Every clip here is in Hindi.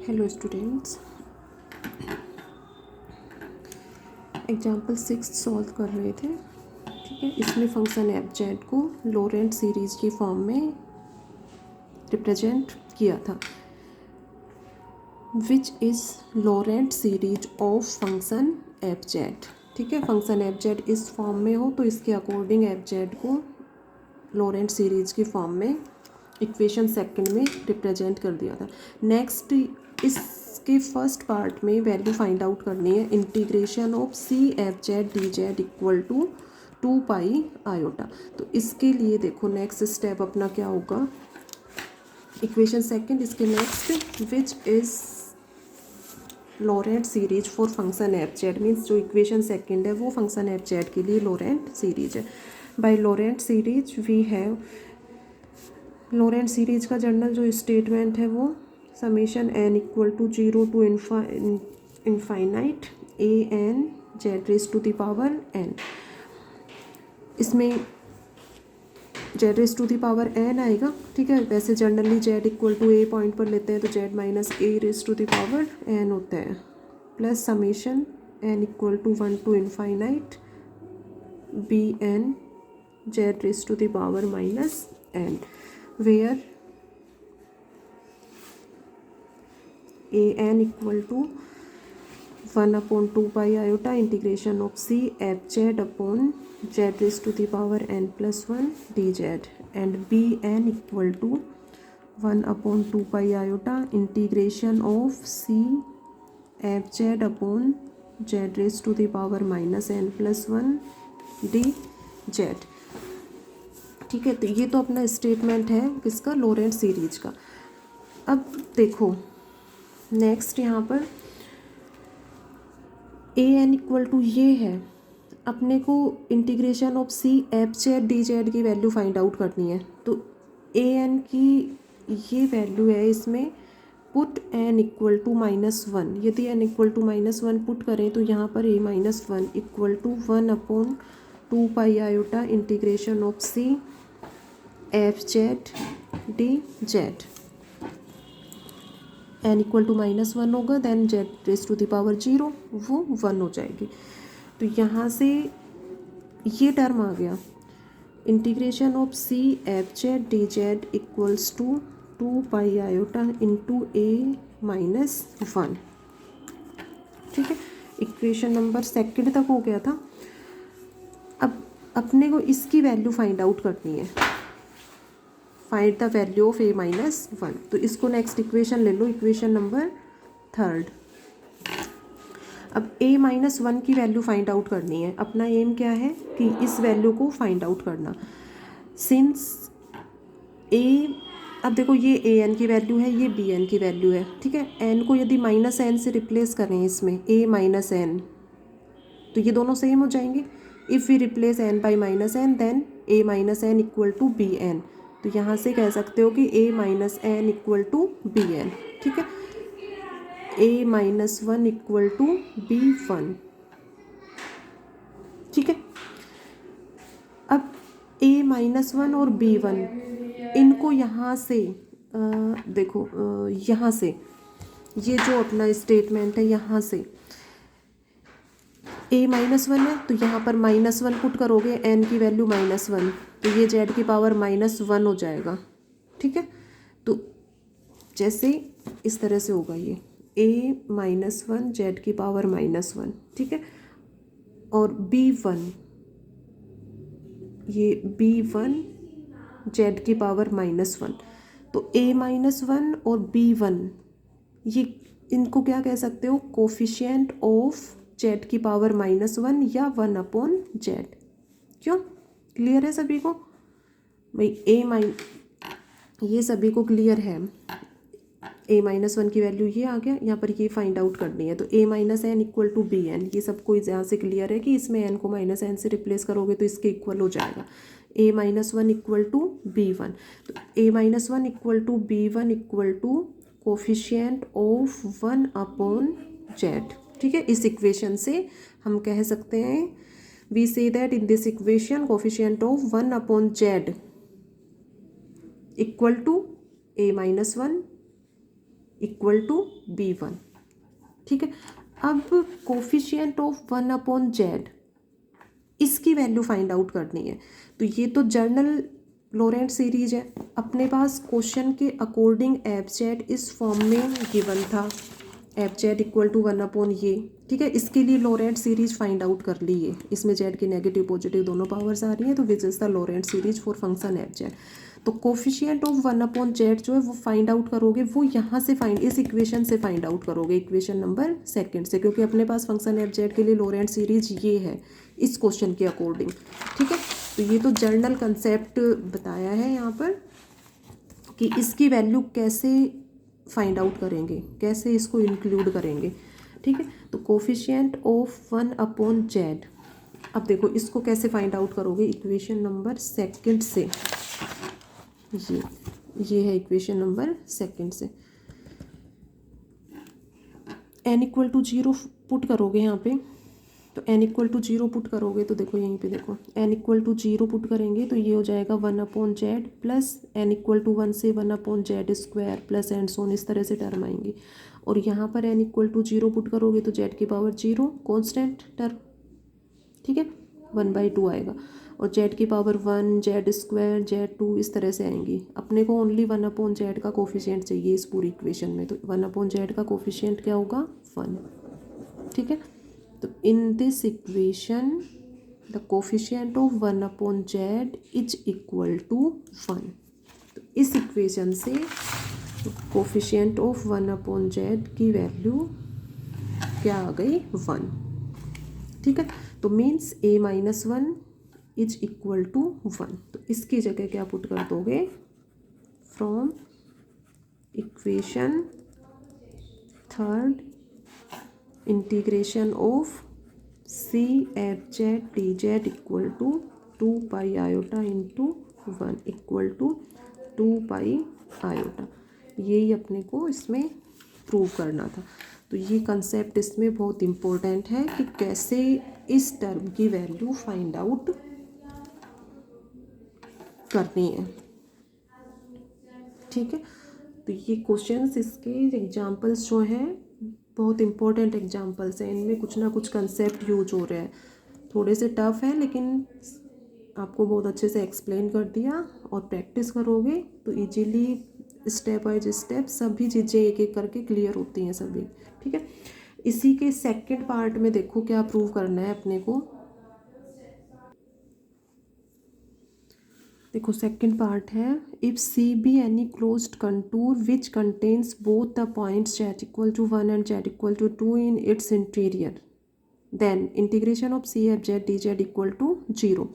हेलो स्टूडेंट्स, एग्जाम्पल 6 सॉल्व कर रहे थे। ठीक है, इसमें फंक्शन एफ जेड को लोरेंट सीरीज की फॉर्म में रिप्रेजेंट किया था। Which is Laurent series of function F Z. ठीक है, फंक्शन एफ जेड इस फॉर्म में हो तो इसके अकॉर्डिंग एफ जेड को लोरेंट सीरीज की फॉर्म में इक्वेशन सेकंड में रिप्रेजेंट कर दिया था। नेक्स्ट इसके फर्स्ट पार्ट में वैल्यू फाइंड आउट करनी है। Integration of C F Z D Z equal to 2 pi iota. तो इसके लिए देखो नेक्स्ट स्टेप अपना क्या होगा। इक्वेशन सेकंड इसके next which is Laurent series for function F Z means जो इक्वेशन सेकंड है वो फंक्शन एफ जेड के लिए लोरेंट सीरीज है। By Laurent series we have Laurent series का जनरल जो स्टेटमेंट है वो summation N equal to 0 to infinite A N Z raise to the power N. इसमें Z raise to the power N आएगा। ठीक है, वैसे generally Z equal to A point पर लेते हैं तो Z minus A raise to the power N होता है, plus summation N equal to 1 to infinite B N Z raise to the power minus N, where a n equal to 1 upon 2 pi iota integration of c f z upon z raised to the power n plus 1 dz, and b n equal to 1 upon 2 pi iota integration of c f z upon z raised to the power minus n plus 1 dz। ठीक है, तो ये तो अपना स्टेटमेंट है किसका, लोरेंट सीरीज का। अब देखो नेक्स्ट यहाँ पर ए एन इक्वल टू ये है, अपने को integration of C F Z D Z की वैल्यू फाइंड आउट करनी है। तो ए एन की ये वैल्यू है, इसमें पुट एन इक्वल टू -1। यदि एन इक्वल टू -1 पुट करें तो यहाँ पर A -1 equal to 1 upon 2 pi iota integration of C F Z D Z. N equal to -1 होगा, then Z raise to the power 0 वो 1 हो जाएगी। तो यहाँ से ये टर्म आ गया, integration of C F Z D Z equals to 2 pi iota into A -1। ठीक है, इक्वेशन नंबर सेकंड तक हो गया था। अब अपने को इसकी वैल्यू फाइंड आउट करनी है, फाइंड द वैल्यू ऑफ ए -1। तो इसको नेक्स्ट इक्वेशन ले लो, इक्वेशन नंबर थर्ड। अब ए -1 की वैल्यू फाइंड आउट करनी है। अपना एम क्या है कि इस वैल्यू को फाइंड आउट करना। सिंस ए, अब देखो ये ए एन की वैल्यू है, ये बी एन की वैल्यू है। ठीक है, एन को यदि -n से रिप्लेस करें इसमें ए -n, तो ये दोनों सेम हो जाएंगे। If we replace N by -n then A -n equal to B N. तो यहाँ से कह सकते हो कि a -n equal to B N. ठीक है, a -1 इक्वल टू b1। ठीक है, अब a -1 और b1 इनको यहाँ से देखो यहाँ से ये जो अपना स्टेटमेंट है, यहाँ से a -1 है तो यहाँ पर -1 पुट करोगे, n की वैल्यू -1, तो ये z की पावर -1 हो जाएगा। ठीक है, तो जैसे इस तरह से होगा ये a -1 z की पावर -1। ठीक है, और b1 ये b1 z की पावर -1। तो a -1 और b1 ये इनको क्या कह सकते हो, कोफिशिएंट ऑफ जेड की पावर -1 या 1 अपॉन जेड। क्यों, क्लियर है सभी को भाई? ये सभी को क्लियर है। a -1 की वैल्यू ये आ गया, यहाँ पर ये फाइंड आउट करनी है। तो a -n equal to B N, ये सबको यहाँ से क्लियर है कि इसमें n को -n से रिप्लेस करोगे तो इसके इक्वल हो जाएगा a -1 इक्वल टू b1। तो a -1 equal to b1 equal to coefficient of 1 upon Z. ठीक है, इस इक्वेशन से हम कह सकते हैं, we say that in this equation coefficient of 1 upon Z equal to a -1 equal to B1। ठीक है, अब कोफिशिएंट ऑफ 1/z इसकी वैल्यू फाइंड आउट करनी है। तो ये तो जर्नल लोरेंट सीरीज है, अपने पास क्वेश्चन के अकॉर्डिंग एफ जेड इस फॉर्म में गिवन था, एफ जेड इक्वल टू 1/, ये ठीक है। इसके लिए लोरेंट सीरीज फाइंड आउट कर ली है, इसमें जेड की नेगेटिव पॉजिटिव दोनों पावर्स आ रही हैं, तो which is the Laurent series for function F Z. तो कोफिशिएंट ऑफ 1/z जो है वो फाइंड आउट करोगे, वो यहाँ से फाइंड, इस इक्वेशन से फाइंड आउट करोगे, इक्वेशन नंबर सेकंड से, क्योंकि अपने पास फंक्शन एफ जेड के लिए लोरेंट सीरीज ये है इस क्वेश्चन के अकॉर्डिंग। ठीक है, तो ये तो जर्नल कंसेप्ट बताया है यहाँ पर कि इसकी वैल्यू कैसे फाइंड आउट करेंगे, कैसे इसको इंक्लूड करेंगे। ठीक है, तो कोफिशिएंट ऑफ 1/z, अब देखो इसको कैसे फाइंड आउट करोगे, इक्वेशन नंबर सेकंड से, ये है इक्वेशन नंबर सेकंड से। n इक्वल टू 0 पुट करोगे यहाँ पे, तो n इक्वल टू 0 पुट करोगे तो देखो यहीं पे देखो n इक्वल टू 0 पुट करेंगे तो ये हो जाएगा 1/z plus n equal to 1 से 1/z स्क्वायर प्लस एंड सोन, इस तरह से टर्म आएंगी। और यहाँ पर n इक्वल टू 0 पुट करोगे तो z की पावर 0 कॉन्स्टेंट टर्म, ठीक है, 1/2 आएगा। और z की पावर 1, z स्क्वायर, z2 इस तरह से आएंगी। अपने को ओनली 1/z का कोफिशिएंट चाहिए इस पूरी इक्वेशन में, तो 1/z का कोफिशिएंट क्या होगा, 1। ठीक है, तो in this equation the coefficient of 1/z is equal to 1। तो इस इक्वेशन से कोफिशिएंट ऑफ 1/z की वैल्यू क्या आ गई, 1। ठीक है, तो means a-1 is equal to 1। तो इसकी जगह क्या पुट कर दोगे, from equation third integration of C F Z D Z equal to 2 pi into 1 equal to 2 pi. यही अपने को इसमें प्रूव करना था। तो ये कंसेप्ट इसमें बहुत इम्पोर्टेंट है कि कैसे इस टर्म की वैल्यू फाइंड आउट करनी है। ठीक है, तो ये क्वेश्चंस, इसके एग्जांपल्स जो हैं बहुत इंपॉर्टेंट एग्जांपल्स हैं, इनमें कुछ ना कुछ कंसेप्ट यूज हो रहे हैं, थोड़े से टफ है लेकिन आपको बहुत अच्छे से एक्सप्लेन कर दिया। और प्रैक्टिस करोगे तो इजीली स्टेप बाय स्टेप सभी चीज़ें एक एक करके क्लियर होती हैं सभी। ठीक है, इसी के सेकंड पार्ट में देखो क्या प्रूव करना है अपने को। देखो सेकंड पार्ट है, if c be any closed contour which contains both the points z equal to 1 and z equal to 2 in its interior, then integration of C F Z D Z equal to 0।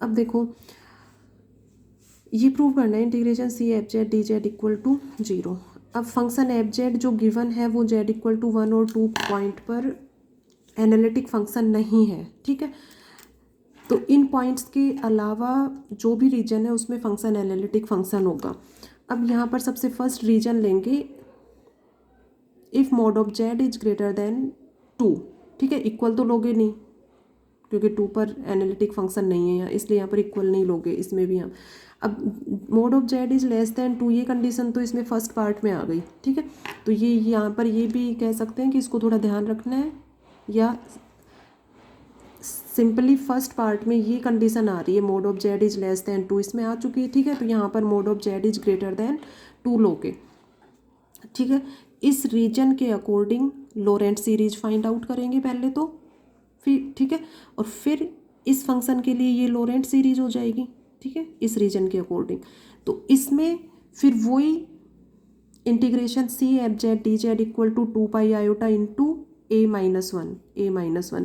अब देखो ये प्रूव करना है, integration c F Z D Z equal to 0। अब फंक्शन एफ जेड जो गिवन है वो z इक्वल टू 1 और 2 पॉइंट पर एनालिटिक फंक्शन नहीं है। ठीक है, तो इन पॉइंट्स के अलावा जो भी रीजन है उसमें फंक्शन एनालिटिक फंक्शन होगा। अब यहाँ पर सबसे फर्स्ट रीजन लेंगे, if mod of z is greater than 2। ठीक है, इक्वल तो लोगे नहीं क्योंकि 2 पर एनालिटिक फंक्शन नहीं है यहाँ, इसलिए यहाँ पर इक्वल नहीं लोगे, इसमें भी हम। अब mod of z is less than 2, ये कंडीशन तो इसमें फर्स्ट पार्ट में आ गई। ठीक है, तो ये यहाँ पर ये भी कह सकते हैं कि इसको थोड़ा ध्यान रखना है, या सिंपली फर्स्ट पार्ट में ये कंडीशन आ रही है mode of z is less than 2, इसमें आ चुकी है। ठीक है, तो यहाँ पर mode of z is greater than 2 लोगे। ठीक है, इस रीजन के अकॉर्डिंग लोरेंट सीरीज फाइंड आउट करेंगे पहले तो, फिर ठीक है, और फिर इस फंक्शन के लिए ये लोरेंट सीरीज हो जाएगी। ठीक है, इस रीजन के अकॉर्डिंग। तो इसमें फिर वही integration c F Z D Z equal to 2 pi into a-1,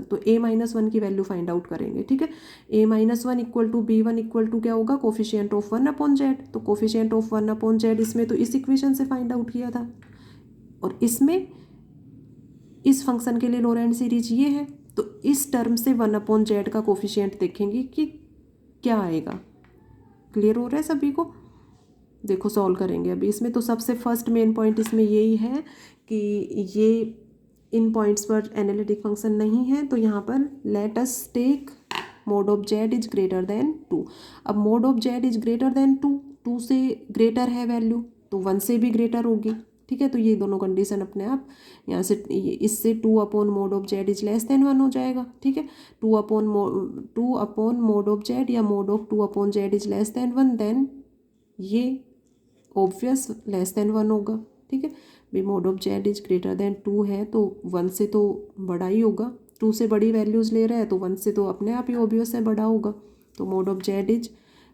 तो a-1 की वैल्यू फाइंड आउट करेंगे। ठीक है, a-1 equal to b1 equal to क्या होगा, कोफिशिएंट ऑफ 1/z। तो कोफिशिएंट ऑफ 1/z इसमें तो इस इक्वेशन से फाइंड आउट किया था, और इसमें इस फंक्शन के लिए लोरेंट सीरीज ये है, तो इस टर्म से 1/z का कोफिशिएंट देखेंगे कि क्या आएगा। क्लियर हो रहा है सभी को? देखो सॉल्व करेंगे अभी इसमें। तो सबसे फर्स्ट मेन पॉइंट इसमें यही है कि ये इन पॉइंट्स पर एनालिटिक फंक्शन नहीं है, तो यहाँ पर let us take mod of z is greater than 2। अब mod of z is greater than 2, 2 से ग्रेटर है वैल्यू तो 1 से भी ग्रेटर होगी। ठीक है। तो ये दोनों कंडीशन अपने आप यहाँ से इससे 2/mod(z) इज लेस देन 1 हो जाएगा, ठीक है। 2/mod(z) या mod(2/z) is less than 1, then ये ऑब्वियस लेस देन 1 होगा, ठीक है। भाई mod(z) इज ग्रेटर देन 2 है तो 1 से तो बड़ा ही होगा, 2 से बड़ी वैल्यूज़ ले रहा है तो 1 से तो अपने आप ही ऑब्वियस है बड़ा होगा। तो mod(z) इज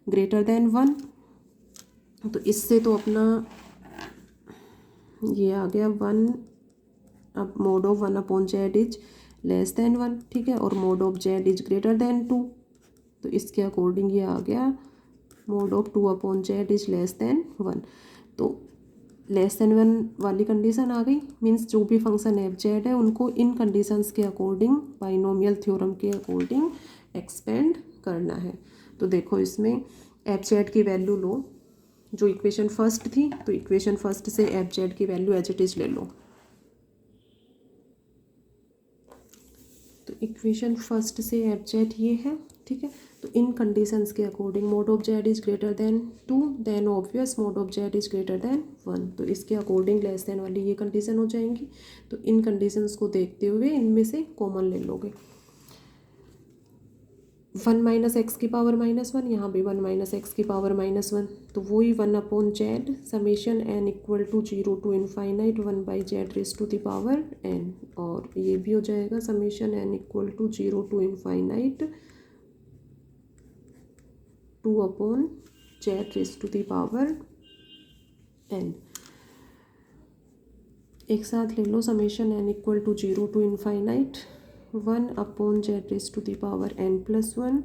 ग्रेटर देन 1, तो इससे तो अपना ये आ गया 1, अब mod(1/z) इज लेस देन 1, ठीक है। और mod(z) इज ग्रेटर देन 2, तो इसके अकॉर्डिंग ये आ गया mod(2/z) इज लेस देन 1। तो लेस देन 1 वाली कंडीशन आ गई, मीन्स जो भी फंक्शन f(z) है उनको इन कंडीशंस के अकॉर्डिंग बाइनोमियल थ्योरम के अकॉर्डिंग एक्सपेंड करना है। तो देखो इसमें f(z) की वैल्यू लो, जो इक्वेशन फर्स्ट थी तो इक्वेशन फर्स्ट से f(z) की वैल्यू एज इट इज ले लो। तो इक्वेशन फर्स्ट से f(z) ये है, ठीक है। तो इन कंडीशंस के according mod(z) is greater than 2, then obvious mod(z) is greater than 1। तो इसके अकॉर्डिंग लेस देन वाली ये कंडीशन हो जाएंगी। तो इन कंडीशंस को देखते हुए इनमें से कॉमन ले लोगे। 1 - x की पावर -1, यहाँ भी 1 - x की पावर -1, तो वही 1/z summation n equal to 0 to infinite 1/z⁻n, और ये भी हो जाएगा summation n equal to 0 to infinite 2/z⁻n। एक साथ ले लो summation n equal to 0 to infinite 1/z⁻n+1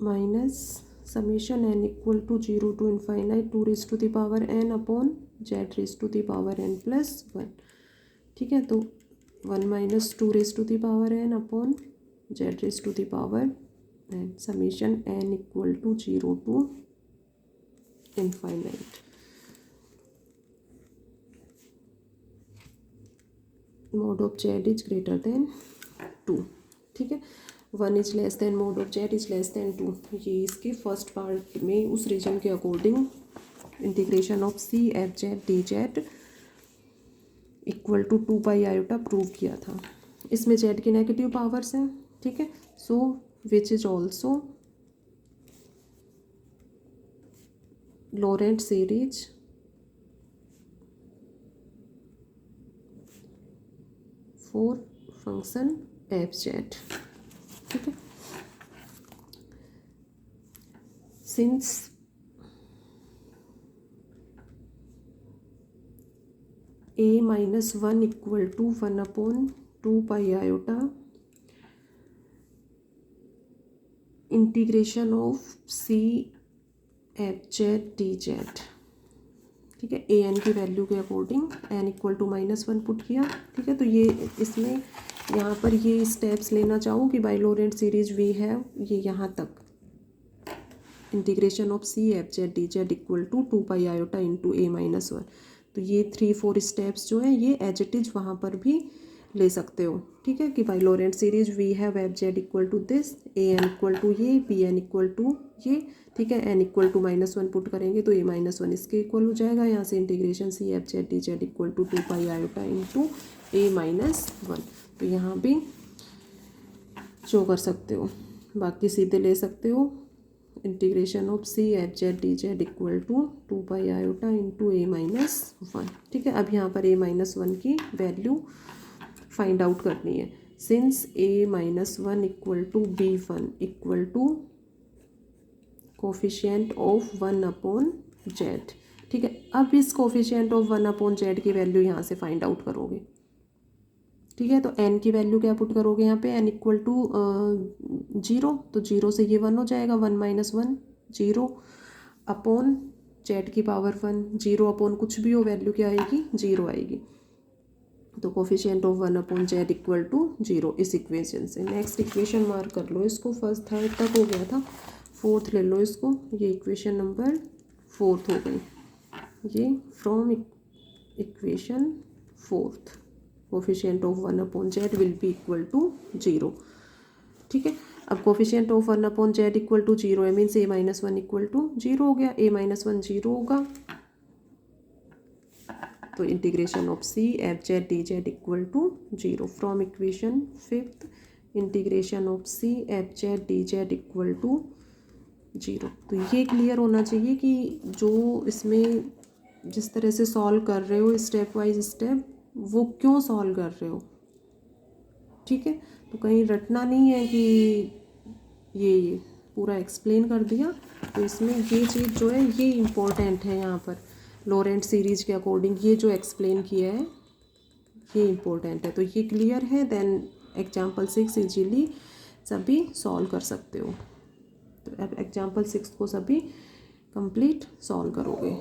minus summation n equal to 0 to infinite 2/n/z⁻n+1, ठीक है। तो 1 - 2/n/z⁻n summation n equal to 0 to infinite. mod(z) is greater than 2, ठीक है। 1 is less then mod(z) is less than 2, ये इसके फर्स्ट पार्ट में उस रीजन के according integration of c f(z) dz equal to 2πi prove किया था। इसमें z की नेगेटिव पावर्स हैं, ठीक है। So which is also Laurent series for function f(z), ठीक है। Since a-1 equal to 1/2πi integration of c f(z) dz, ठीक है। ए एन की वैल्यू के according n equal to -1 put किया, ठीक है। तो ये इसमें यहाँ पर ये स्टेप्स लेना चाहूँ कि by Laurent series we have ये यहाँ तक integration of c f(z) dz equal to 2πi into a-1। तो ये 3-4 स्टेप्स जो है ये एज इट इज वहाँ पर भी ले सकते हो, ठीक है। कि by Laurent series we have f(z) equal to this, a n equal to ये, b n इक्वल टू ये, ठीक है। n इक्वल टू -1 पुट करेंगे तो a-1 इसके इक्वल हो जाएगा। यहाँ से integration c f(z) dz equal to 2πi into a-1। तो यहाँ भी शो कर सकते हो, बाकी सीधे ले सकते हो integration of c f(z) dz equal to 2πi into a-1, ठीक है। अब यहाँ पर a-1 की वैल्यू फाइंड आउट करनी है। Since a-1 equal to b1 equal to coefficient of 1/z, ठीक है। अब इस कोफिशिएंट ऑफ 1/z की वैल्यू यहाँ से फाइंड आउट करोगे, ठीक है। तो n की वैल्यू क्या पुट करोगे यहाँ पे, n इक्वल टू 0, तो 0 से ये 1 हो जाएगा, 1 - 1 0 अपॉन z की पावर 1, 0 अपॉन कुछ भी हो वैल्यू क्या आएगी 0 आएगी। तो coefficient of 1/z equal to 0 इस इक्वेशन से। नेक्स्ट इक्वेशन मार्क कर लो इसको, फर्स्ट थर्ड तक हो गया था, फोर्थ ले लो इसको, ये इक्वेशन नंबर 4 हो गई। ये from equation 4 coefficient of 1/z will be equal to 0, ठीक है। अब coefficient of 1/z equal to 0 है, मीन्स a-1 इक्वल टू 0 हो गया, a-1 0 होगा तो integration of C F Z D Z equal to 0 from equation 5th integration of C F Z D Z equal to 0। तो ये क्लियर होना चाहिए कि जो इसमें जिस तरह से सॉल्व कर रहे हो स्टेप वाइज स्टेप, वो क्यों सॉल्व कर रहे हो, ठीक है। तो कहीं रटना नहीं है कि ये पूरा एक्सप्लेन कर दिया। तो इसमें ये चीज़ जो है ये इम्पोर्टेंट है, यहाँ पर लॉरेंट सीरीज के अकॉर्डिंग ये जो एक्सप्लेन किया है ये इम्पोर्टेंट है। तो ये क्लियर है, देन एग्जाम्पल 6 इजीली सभी सॉल्व कर सकते हो। तो अब एग्जाम्पल 6 को सभी कंप्लीट सॉल्व करोगे।